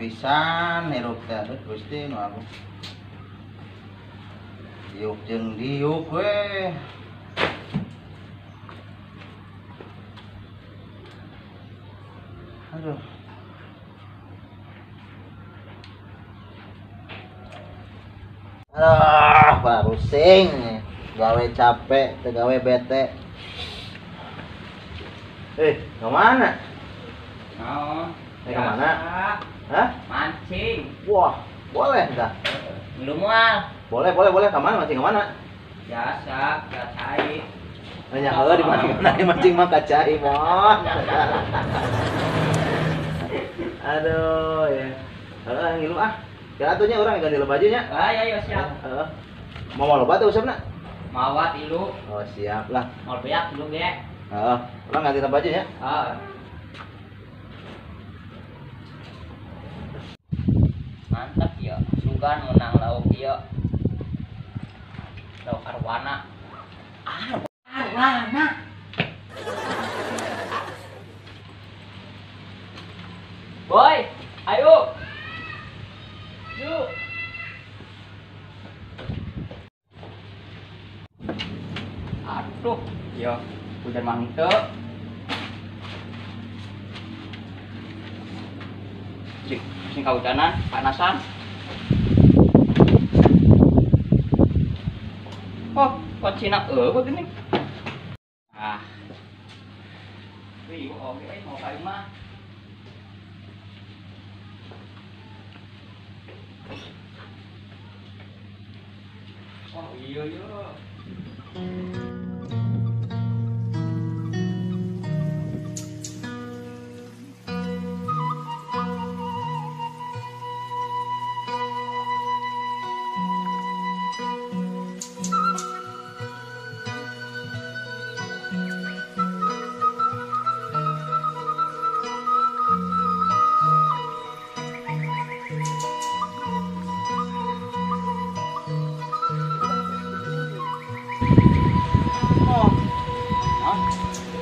pisan hirup teh aduh Gusti nu aku. Diuk jeung diuk we. Aduh. Baru sing gawe capek, teu gawe bete. Kemana? Naon? Kemana? Hah? Mancing. Wah, boleh dah. Belum mual. Boleh. Kemana mancing kemana? Biasa, kacai. Banyak hal di mana mancing mah kacai, Mon. Aduh, ya. Ngilu ah. Ya atunya urang ganti baju nya. Ya siap. Mau loba teh usapna? Mawat ilu. Oh, siap lah. Mau beak dulu ge. Urang ganti baju nya. Mantap ya. Sugan menang lauk ieu. Lauk arwana. Arwana. Boy, ayo. Yuk. Aduh, ya hujan mantep. Sing kahujanan, panasan. Oh, kok Cina begini? Wih, oke, mau kayu mah. Oh iya.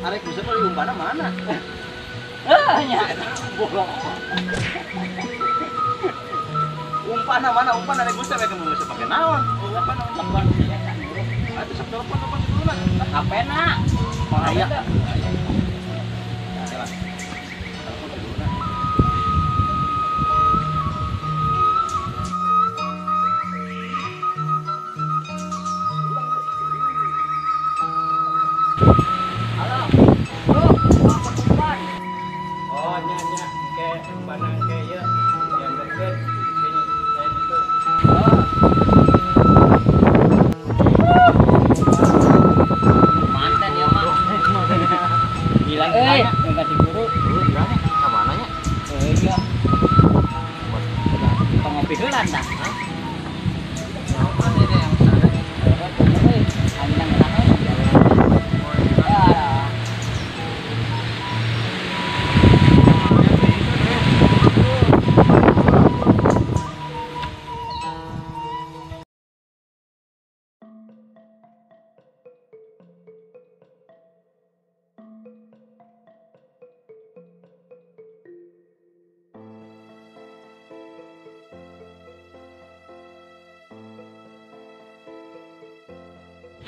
Arek bisa beli umpana mana? Nya bolong. Umpana mana? Umpan arek bisa mereka mau bisa pakai naon? Umpan ya kan. Atuh sok telepon dulu lah. HP-na. Bahaya. Enggak diburu. Bilangnya ke mananya? Iya. Ngopi heula tah. Apa ini yang sana? Angin ngeunah.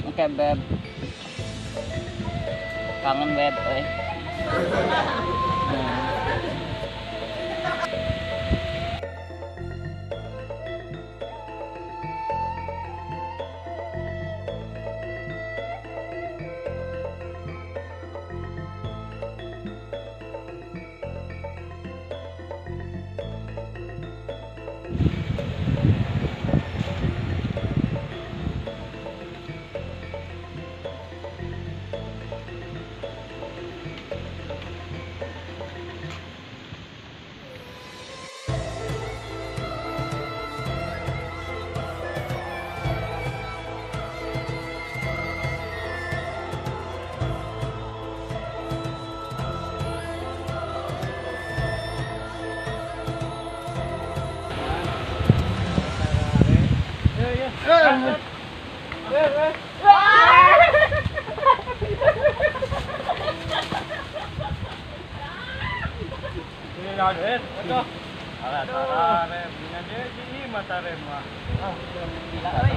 Oke, Beb. Kangen, Beb, euy. Alah tararem, dengan dia sini mata rem mah.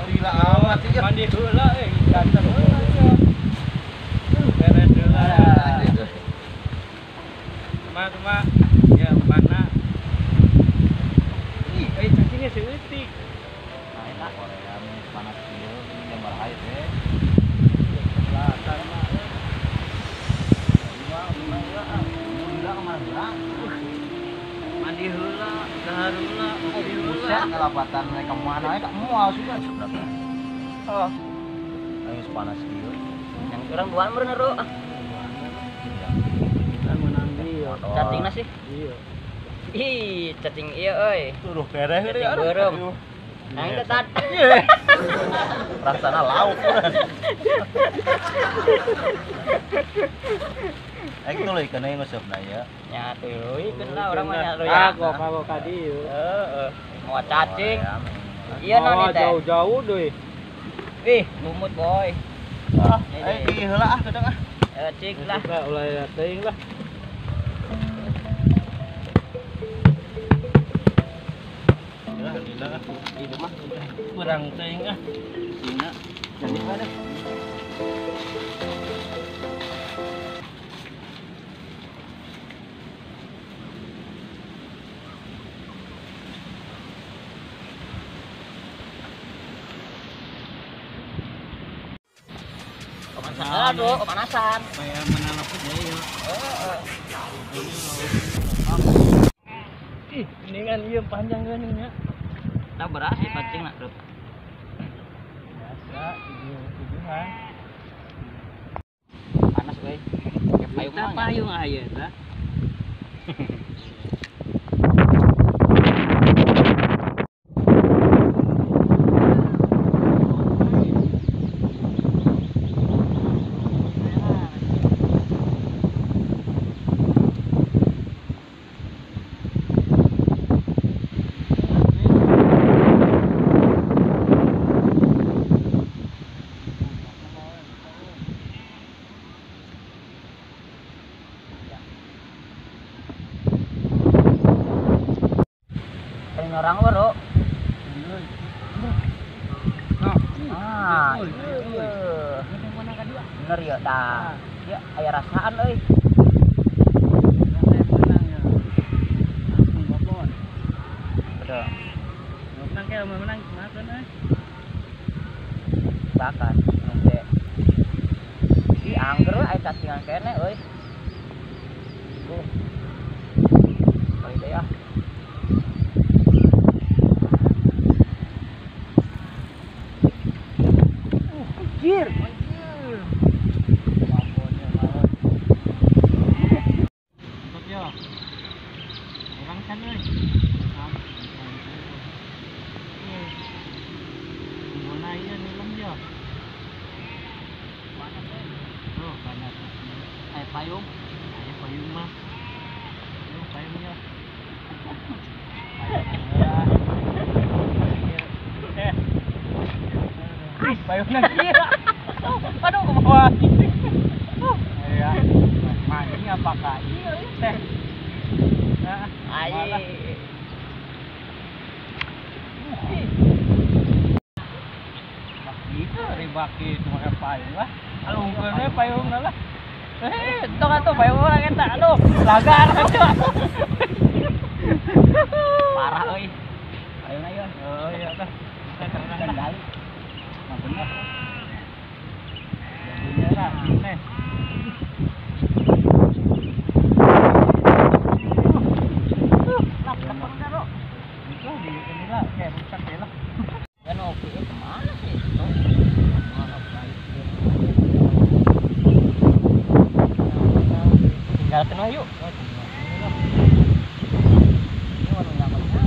Gila amat sih ya. Mandi heula ikan heula ya. Beres heula. Cuma ya mana? Cacingnya seutik. Nah, eta Korea panas kieu, gambar air teh. Selatan mah. Gila kemana? Mandi heula, dahar heula, mandi heula. Buset ngelapatan mereka mana ya kak moal juga sebenarnya. Oh. Ayo panas kieu. Yang orang duaan bener ro. Kan menang dia. Cacingna sih. Iya. Ih, cacing ieu euy. Tuh kereh Cacing beureum. Yang itu tat. Rasana lauk kan. Tuh leuy kana ngusupna ya. Ya teuy keun lah urang mah nya Ah, royak. kok ka dieu. Heeh. Mau cacing. Iya non teh. Jauh-jauh deui. Ih, lumut boy. Ah, di heula ah kadang ah. Cik lah. Lah ulah teuing lah. Itu mah kurang teuing ah. Sina. Jadi mana? Kepanasan bro, kepanasan. Kayak menanap aja ya. Ih, ini kan iya panjang kan ini ya. Kita berhasil pancing nak bro. Biasa, tujuan. Panas boy. Pakai payung Kita mah. payung aja, dah. Kayak orang bro. Ah, iya. Bener ya dah. Ya aya rasaan euy. Betul. Menang kayak menang makan Bakar. Oke. Di angger aya cacingan kene euy. Kali teh ya. Anjir. Untuk yo. Orang kan euy. Gimana iya nilam yo. Panas euy. Oh, panas. Aya payung. Aya payung mah. Yo, payungnya. Payungnya kira. Aduh, ke bawah. Ya. Mani apakah iya teh? Nah, Ai. itu ribaki cuma payung lah. Alungkeunnya payung lah. Tong atuh payung orang eta aduh, lagar aja. Parah euy. Payung ayo. Oh iya tah. Kendali. Nah bener. Jadinya lah, nih. Itu di inilah kayak rusak ya lah. Kan oke kemana sih? Tinggal kena yuk. Ini warung nyamannya.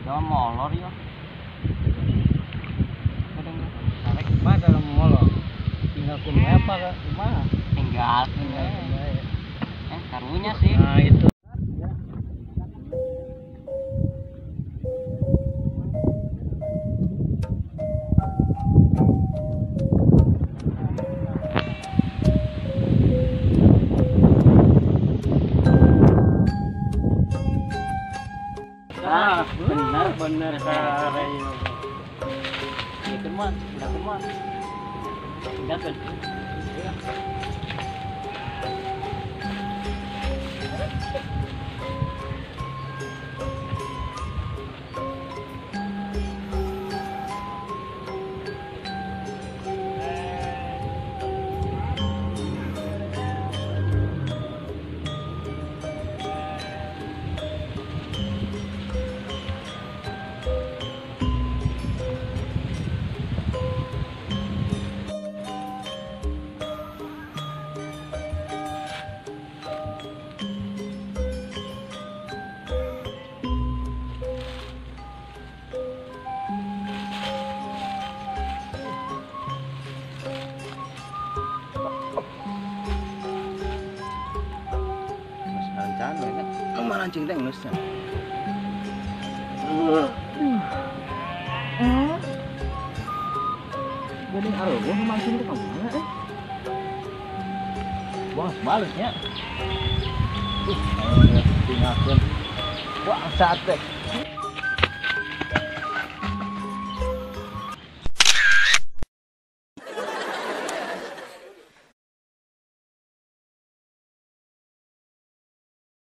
Jangan molor ya. Tarik apa dalam molor? Tinggal kuning apa kah? Gimana? Enggak. tinggalkan karunya sih. Nah itu. Ah, benar karaya. Itu mah, udah mah. Tinggalkan. Rencana kan. Emang mancing teh geus nya. Geuning areueuh mancing teh ka mana Bos balusnya. Tinggalkeun. Wah, sate.